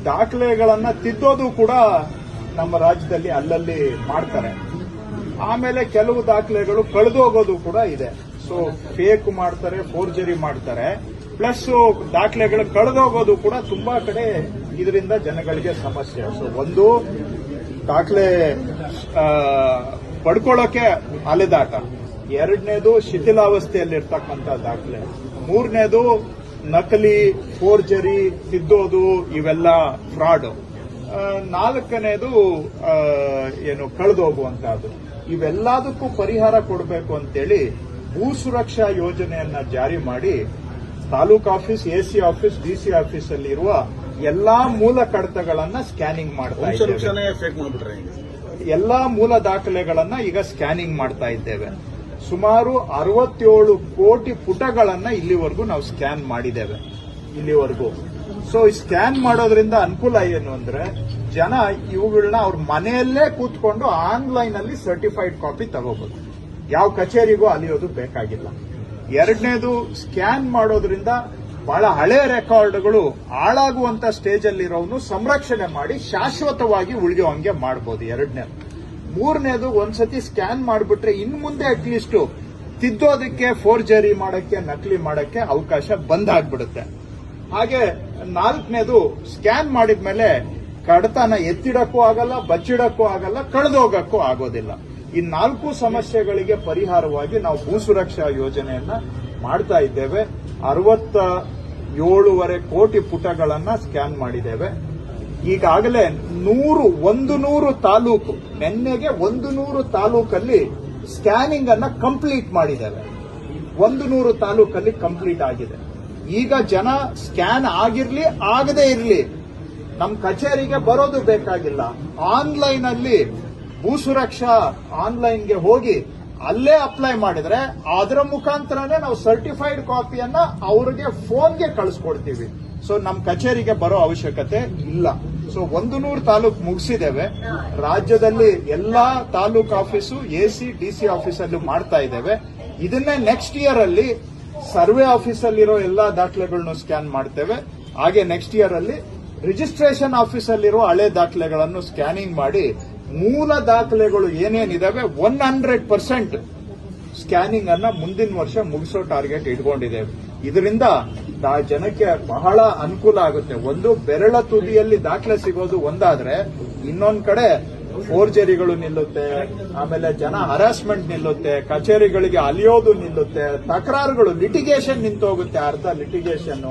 ದಾಖಲೆಗಳನ್ನ ತಿದ್ದೋದು ಕೂಡ ನಮ್ಮ ರಾಜ್ಯದಲ್ಲಿ ಅಲ್ಲಲ್ಲಿ ಮಾಡ್ತಾರೆ. ಆಮೇಲೆ ಕೆಲವು ದಾಖಲೆಗಳು ಕಳೆದೋಗೋದು ಕೂಡ ಇದೆ. ಸೊ ಫೇಕ್ ಮಾಡ್ತಾರೆ, ಫೋರ್ಜರಿ ಮಾಡ್ತಾರೆ. ಪ್ಲಸ್ ದಾಖಲೆಗಳು ಕಳೆದೋಗೋದು ಕೂಡ ತುಂಬಾ ಕಡೆ ಇದರಿಂದ ಜನಗಳಿಗೆ ಸಮಸ್ಯೆ. ಸೊ ಒಂದು ದಾಖಲೆ ಪಡ್ಕೊಳ್ಳೋಕೆ ಅಲೆದಾಟ, ಎರಡನೇದು ಶಿಥಿಲಾವಸ್ಥೆಯಲ್ಲಿರ್ತಕ್ಕಂಥ ದಾಖಲೆ, ಮೂರನೇದು ನಕಲಿ ಫೋರ್ಜರಿ ತಿದ್ದೋದು, ಇವೆಲ್ಲ ಫ್ರಾಡ್, ನಾಲ್ಕನೇದು ಏನು ಕಳೆದೋಗುವಂತಹದ್ದು. ಇವೆಲ್ಲದಕ್ಕೂ ಪರಿಹಾರ ಕೊಡಬೇಕು ಅಂತೇಳಿ ಭೂ ಸುರಕ್ಷಾ ಯೋಜನೆಯನ್ನ ಜಾರಿ ಮಾಡಿ taluk office, AC office, DC office ಅಲ್ಲಿ ಇರುವ ಎಲ್ಲಾ ಮೂಲ ಕಡತಗಳನ್ನ ಸ್ಕ್ಯಾನಿಂಗ್ ಮಾಡ್ತಾ ಇದ್ದೇವೆ. ಎಲ್ಲಾ ಮೂಲ ದಾಖಲೆಗಳನ್ನ ಈಗ ಸ್ಕ್ಯಾನಿಂಗ್ ಮಾಡ್ತಾ ಇದ್ದೇವೆ. ಸುಮಾರು 67 ಕೋಟಿ ಪುಟಗಳನ್ನ ಇಲ್ಲಿವರೆಗೂ ನಾವು ಸ್ಕ್ಯಾನ್ ಮಾಡಿದ್ದೇವೆ ಇಲ್ಲಿವರೆಗೂ. ಸೊ ಈ ಸ್ಕ್ಯಾನ್ ಮಾಡೋದ್ರಿಂದ ಅನುಕೂಲ ಏನು ಅಂದ್ರೆ ಜನ ಇವುಗಳನ್ನ ಅವ್ರ ಮನೆಯಲ್ಲೇ ಕೂತ್ಕೊಂಡು ಆನ್ಲೈನ್ ಅಲ್ಲಿ ಸರ್ಟಿಫೈಡ್ ಕಾಪಿ ತಗೋಬಹುದು. ಯಾವ ಕಚೇರಿಗೂ ಅಲಿಯೋದು ಬೇಕಾಗಿಲ್ಲ. ಎರಡನೇದು, ಸ್ಕ್ಯಾನ್ ಮಾಡೋದ್ರಿಂದ ಬಹಳ ಹಳೆ ರೆಕಾರ್ಡ್ಗಳು ಹಾಳಾಗುವಂತ ಸ್ಟೇಜ್ ಅಲ್ಲಿರೋನು ಸಂರಕ್ಷಣೆ ಮಾಡಿ ಶಾಶ್ವತವಾಗಿ ಉಳಿಯುವಂಗೆ ಮಾಡಬಹುದು. ಎರಡನೇದು. ಮೂರನೇದು, ಒಂದ್ಸತಿ ಸ್ಕ್ಯಾನ್ ಮಾಡಿಬಿಟ್ರೆ ಇನ್ ಮುಂದೆ ಅಟ್ಲೀಸ್ಟ್ ತಿದ್ದೋದಕ್ಕೆ, ಫೋರ್ಜರಿ ಮಾಡಕ್ಕೆ, ನಕಲಿ ಮಾಡಕ್ಕೆ ಅವಕಾಶ ಬಂದಾಗ್ಬಿಡುತ್ತೆ. ಹಾಗೆ ನಾಲ್ಕನೇದು, ಸ್ಕ್ಯಾನ್ ಮಾಡಿದ್ಮೇಲೆ ಕಡತನ ಎತ್ತಿಡಕ್ಕೂ ಆಗಲ್ಲ, ಬಚ್ಚಿಡಕ್ಕೂ ಆಗಲ್ಲ, ಕಳೆದೋಗಕ್ಕೂ ಆಗೋದಿಲ್ಲ. ಈ 4 ಸಮಸ್ಯೆಗಳಿಗೆ ಪರಿಹಾರವಾಗಿ ನಾವು ಭೂ ಸುರಕ್ಷಾ ಯೋಜನೆಯನ್ನ ಮಾಡ್ತಾ ಇದ್ದೇವೆ. 67.5 ಕೋಟಿ ಪುಟಗಳನ್ನ ಸ್ಕ್ಯಾನ್ ಮಾಡಿದ್ದೇವೆ. ಈಗಾಗಲೇ 100 ತಾಲೂಕು, ನಿನ್ನೆಗೆ 100 ತಾಲೂಕಲ್ಲಿ ಸ್ಕ್ಯಾನಿಂಗ್ ಅನ್ನ ಕಂಪ್ಲೀಟ್ ಮಾಡಿದ್ದೇವೆ. 100 ತಾಲೂಕಲ್ಲಿ ಕಂಪ್ಲೀಟ್ ಆಗಿದೆ. ಈಗ ಜನ ಸ್ಕ್ಯಾನ್ ಆಗಿರ್ಲಿ ಆಗದೇ ಇರ್ಲಿ ನಮ್ಮ ಕಚೇರಿಗೆ ಬರೋದು ಬೇಕಾಗಿಲ್ಲ. ಆನ್ಲೈನ್ ಅಲ್ಲಿ ಭೂ ಸುರಕ್ಷಾ ಆನ್ಲೈನ್ಗೆ ಹೋಗಿ ಅಲ್ಲೇ ಅಪ್ಲೈ ಮಾಡಿದ್ರೆ ಅದರ ಮುಖಾಂತರನೇ ನಾವು ಸರ್ಟಿಫೈಡ್ ಕಾಪಿಯನ್ನ ಅವರಿಗೆ ಫೋನ್ಗೆ ಕಳಿಸ್ಕೊಡ್ತೀವಿ. ಸೊ ನಮ್ಮ ಕಚೇರಿಗೆ ಬರೋ ಅವಶ್ಯಕತೆ ಇಲ್ಲ. ಸೊ 100 ತಾಲೂಕು ಮುಗಿಸಿದ್ದೇವೆ. ರಾಜ್ಯದಲ್ಲಿ ಎಲ್ಲಾ ತಾಲೂಕು ಆಫೀಸು, ಎಸಿ, ಡಿಸಿ ಆಫೀಸಲ್ಲೂ ಮಾಡ್ತಾ ಇದ್ದೇವೆ. ಇದನ್ನೇ ನೆಕ್ಸ್ಟ್ ಇಯರ್ ಅಲ್ಲಿ ಸರ್ವೆ ಆಫೀಸಲ್ಲಿರೋ ಎಲ್ಲಾ ದಾಖಲೆಗಳನ್ನು ಸ್ಕ್ಯಾನ್ ಮಾಡ್ತೇವೆ. ಹಾಗೆ ನೆಕ್ಸ್ಟ್ ಇಯರ್ ಅಲ್ಲಿ ರಿಜಿಸ್ಟ್ರೇಷನ್ ಆಫೀಸಲ್ಲಿರೋ ಹಳೆ ದಾಖಲೆಗಳನ್ನು ಸ್ಕ್ಯಾನಿಂಗ್ ಮಾಡಿ ಮೂಲ ದಾಖಲೆಗಳು ಏನೇನಿದಾವೆ 100% ಸ್ಕ್ಯಾನಿಂಗ್ ಅನ್ನ ಮುಂದಿನ ವರ್ಷ ಮುಗಿಸೋ ಟಾರ್ಗೆಟ್ ಇಟ್ಕೊಂಡಿದ್ದೇವೆ. ಇದರಿಂದ ಜನಕ್ಕೆ ಬಹಳ ಅನುಕೂಲ ಆಗುತ್ತೆ. ಒಂದು, ಬೆರಳ ತುದಿಯಲ್ಲಿ ದಾಖಲೆ ಸಿಗೋದು ಒಂದಾದ್ರೆ, ಇನ್ನೊಂದ್ ಕಡೆ ಫೋರ್ಜರಿಗಳು ನಿಲ್ಲುತ್ತೆ, ಆಮೇಲೆ ಜನ ಹರಾಸ್ಮೆಂಟ್ ನಿಲ್ಲುತ್ತೆ, ಕಚೇರಿಗಳಿಗೆ ಅಲಿಯೋದು ನಿಲ್ಲುತ್ತೆ, ತಕರಾರುಗಳು, ಲಿಟಿಗೇಷನ್ ನಿಂತೋಗುತ್ತೆ, ಅರ್ಧ ಲಿಟಿಗೇಷನ್.